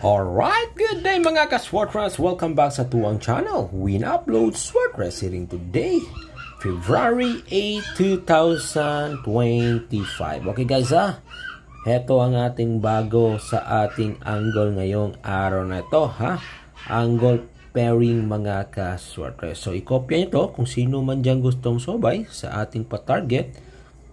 Alright, good day mga ka-Swartress! Welcome back sa tuwang channel. We upload Swartress hitting today, February 8, 2025. Okay guys heto ang ating bago sa ating angle ngayong araw na ito Angle pairing mga ka-Swartress. So ikopya nyo kung sino man dyan gustong sobay sa ating pa-target,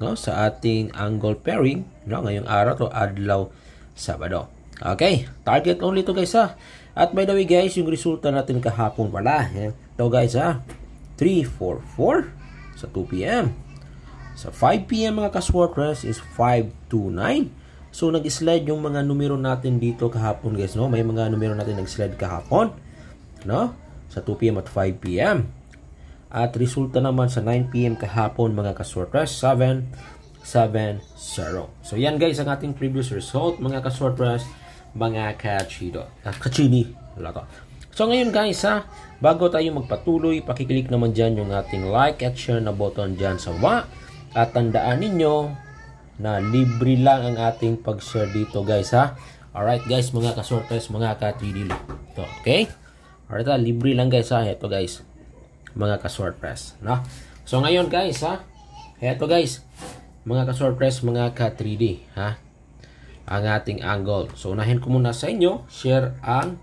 no? Sa ating angle pairing, no? Ngayong araw to, adlaw Sabado. Okay, target only to guys At by the way guys, yung resulta natin kahapon pala. Ito guys 344 sa 2 p.m. Sa 5 p.m. mga ka-Swartress is 529. So nag-slide yung mga numero natin dito kahapon guys, no? May mga numero natin nag-slide kahapon, no? Sa 2 p.m. at 5 p.m. At resulta naman sa 9 p.m. kahapon mga ka-Swartress 770. So yan guys ang ating previous result mga ka-Swartress, mga kachini. So ngayon guys bago tayo magpatuloy, pakiclick naman dyan yung ating like at share na button dyan sa baba. At tandaan ninyo na libre lang ang ating pag-share dito guys Alright guys mga ka-Swartress, mga ka-3D ito, okay? Alright libre lang guys ito guys mga ka-Swartress, no? So ngayon guys ito guys mga ka-Swartress, mga ka-3D ang ating angle. So unahin ko muna sa inyo, share ang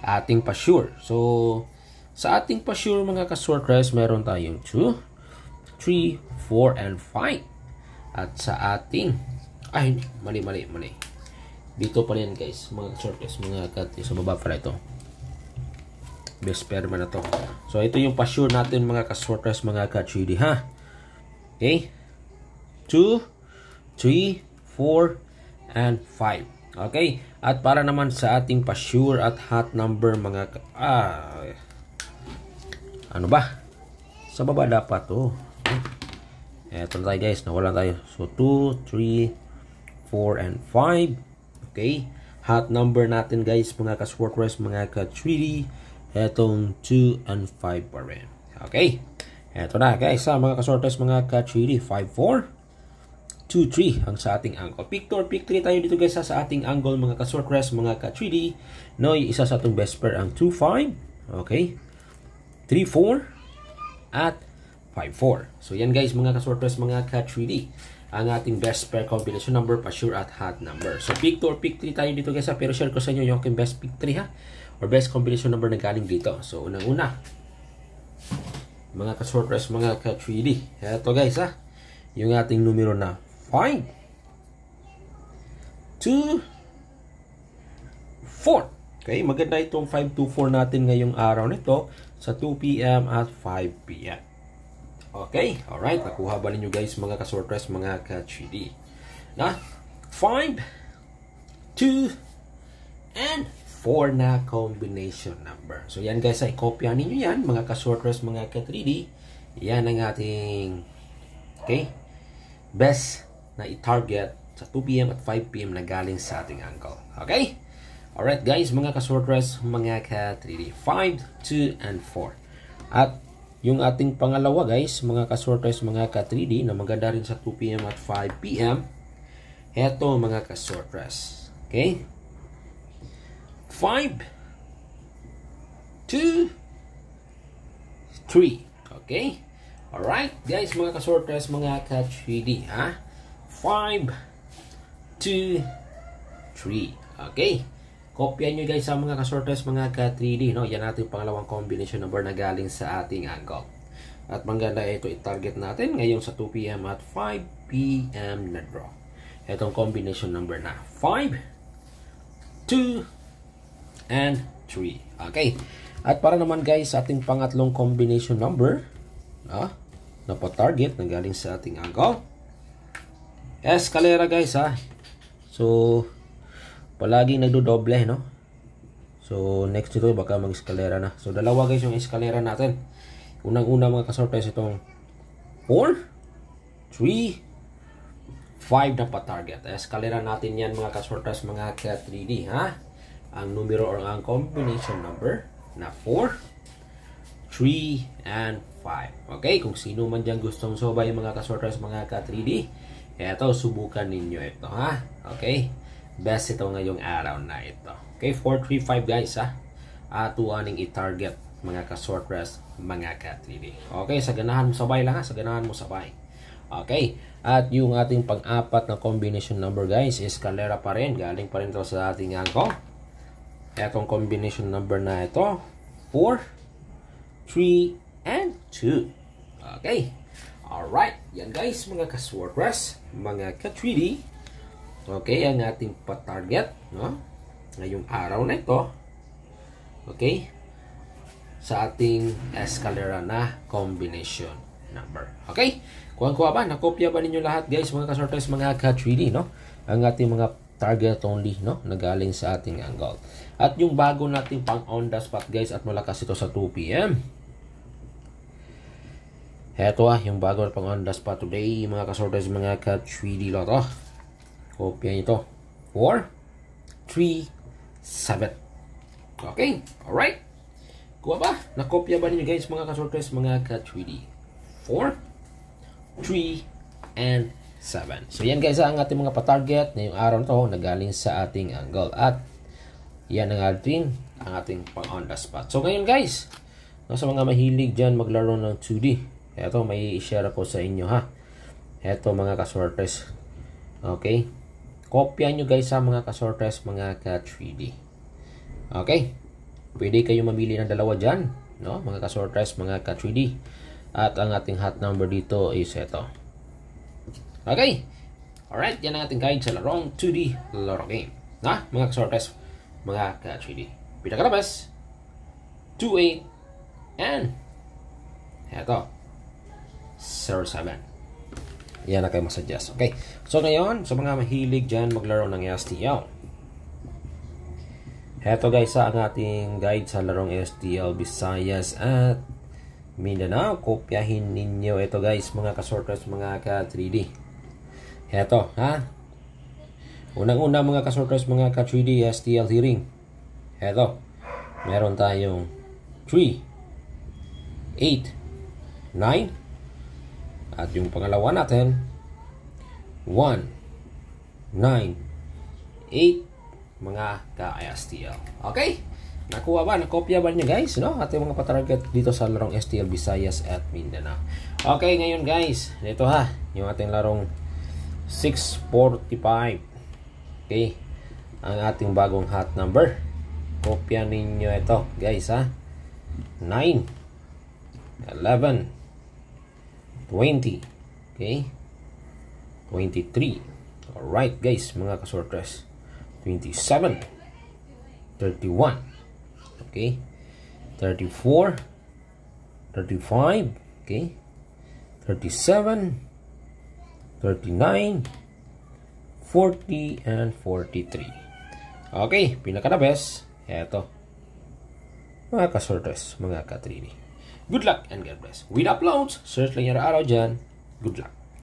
ating pa-sure. So sa ating pa-sure mga ka-Swartress, meron tayong 2, 3, 4, and 5. At sa ating mali. Dito pa rin guys mga ka-Swartress, mga ka-3D. Sa baba pala ito. Best pair man na to. So ito yung pa-sure natin mga ka-Swartress, mga ka-3D Okay? 2, 3, 4, and 5. Okay? At para naman sa ating pa-sure at hot number mga ano ba? Sa baba dapat Eto na tayo guys, nawala tayo. So 2, 3, 4, and 5. Okay? Hot number natin guys mga ka-Swartress, mga ka-3D, etong 2 and 5 pa rin. Okay? Eto na guys mga ka-Swartress, mga ka-3D, 5, 4, 2, 3 ang sa ating angle. Pick 2 or pick 3 tayo dito guys sa ating angle mga ka-Swartress, mga ka-3D. No, yung isa sa atong best pair ang 2, 5. Okay? 3, 4 at 5, 4. So yan guys mga ka-Swartress, mga ka-3D, ang ating best pair combination number, pa-sure at hot number. So pick 2 or pick 3 tayo dito guys pero share ko sa inyo yung aking best pick 3 or best combination number na galing dito. So unang-una mga ka-Swartress, mga ka-3D, eto guys yung ating numero na 5, 2, 4. Okay, maganda itong 524 natin ngayong araw nito sa 2 p.m. at 5 p.m. Okay, alright. Nakuha ba ninyo guys mga ka-Swartress, mga ka-3D? Na 5, 2, and 4 na combination number. So yan guys, i-copy ninyo yan mga ka-Swartress, mga ka-3D. Yan ang ating best na i-target sa 2 p.m. at 5 p.m. na galing sa ating angle. Okay? Alright guys, mga ka-Swartress, mga ka-3D. 5, 2, and 4. At yung ating pangalawa guys, mga ka-Swartress, mga ka-3D, na maganda rin sa 2 p.m. at 5 p.m. Eto mga ka-Swartress. Okay? 5, 2, 3. Okay? Alright guys, mga ka-Swartress, mga ka-3D 5, 2, 3. Okay? Kopya nyo guys sa mga ka-Swartress, mga ka-3D, no? Yan natin pangalawang combination number na galing sa ating angle. At maganda ito i-target natin ngayong sa 2 p.m. at 5 p.m. na draw. Itong combination number na 5, 2, and 3. Okay? At para naman guys sa ating pangatlong combination number na pa-target na galing sa ating angle, escalera guys So palaging nagdodoble, no? So next nito baka mag-escalera na. So dalawa guys yung escalera natin. Unang-una mga ka-Swartress, itong 4, 3, 5 na pa-target. Escalera natin yan mga ka-Swartress, mga ka-3D ang numero or ang combination number na 4, 3, and 5. Okay, kung sino man dyan gustong sobay mga ka-Swartress, mga ka-3D, eto, subukan ninyo ito Okay, best ito ngayong araw na ito. Okay, 435 guys ha. Ato aning i-target mga ka-sortress, mga ka-3D. Okay, sa ganahan mo sabay lang ha, sa ganahan mo sabay. Okay, at yung ating pang-apat na combination number guys is kalera pa rin. Galing pa rin ito sa ating angko. Etong combination number na ito, 4, 3, and 2. Okay, alright. Yan guys, mga ka-sortress, mga ka-3D. Okay, ang ating pa-target, no? Ngayong araw na ito. Okay, sa ating escalera na combination number. Okay, kuha ba? Nakopya ba ninyo lahat guys, mga ka-sortress, mga ka-3D, no? Ang ating mga target only, no? Nagaling sa ating angle. At yung bago nating pang on the spot guys, at malakas ito sa 2 PM. Heto yung bago na pang on the spot today, mga ka-sortress, mga ka-3D lot. Kopya ito. 4, 3, 7. Okay, alright. Kuha ba? Nakopya ba ninyo guys, mga ka-sortress, mga ka-3D? 4, 3, and 7. So yan guys ang ating mga pa-target na yung araw na to nagaling sa ating angle. At yan ang ating pang on the spot. So ngayon guys, sa mga mahilig dyan maglaro ng 2D, eto may i-share ako sa inyo ha. Eto mga ka-sortress. Okay, kopya nyo guys sa mga ka-sortress, mga ka-3D. Okay, pwede kayo mamili ng dalawa dyan, no? Mga ka-sortress, mga ka-3D. At ang ating hot number dito is ito. Okay, alright, yan ang ating guide sa larong 2D laro game, na mga ka-sortress, mga ka-3D. Pinakalabas 28 and eto 07. Yan na kayo masuggest. Okay, so ngayon sa mga mahilig dyan maglaro ng STL, heto guys ang ating guide sa larong STL Visayas at Mindanao. Kopyahin ninyo ito guys, mga ka-sortress, mga ka-3D. Heto ha, unang-una mga ka-sortress, mga ka-3D STL hearing. Heto, meron tayong 3, 8, 9, at yung pangalawa natin 1, 9, 8, mga ka-STL. Okay, nakuha ba? Nakopya ba niyo guys, no? Ating mga patarget dito sa larong STL Visayas at Mindanao. Okay, ngayon guys, ito ha, yung ating larong 645. Okay, ang ating bagong hot number. Kopya ninyo ito guys ha. 9, 11, 20, okay, 23. Alright guys, mga ka-sortress, 27, 31, okay, 34, 35, okay, 37, 39, 40, and 43. Okay, pinaka the best, eto, mga ka-sortress, mga ka-3D. Good luck and God bless. With uploads, search lang yung araw dyan. Good luck.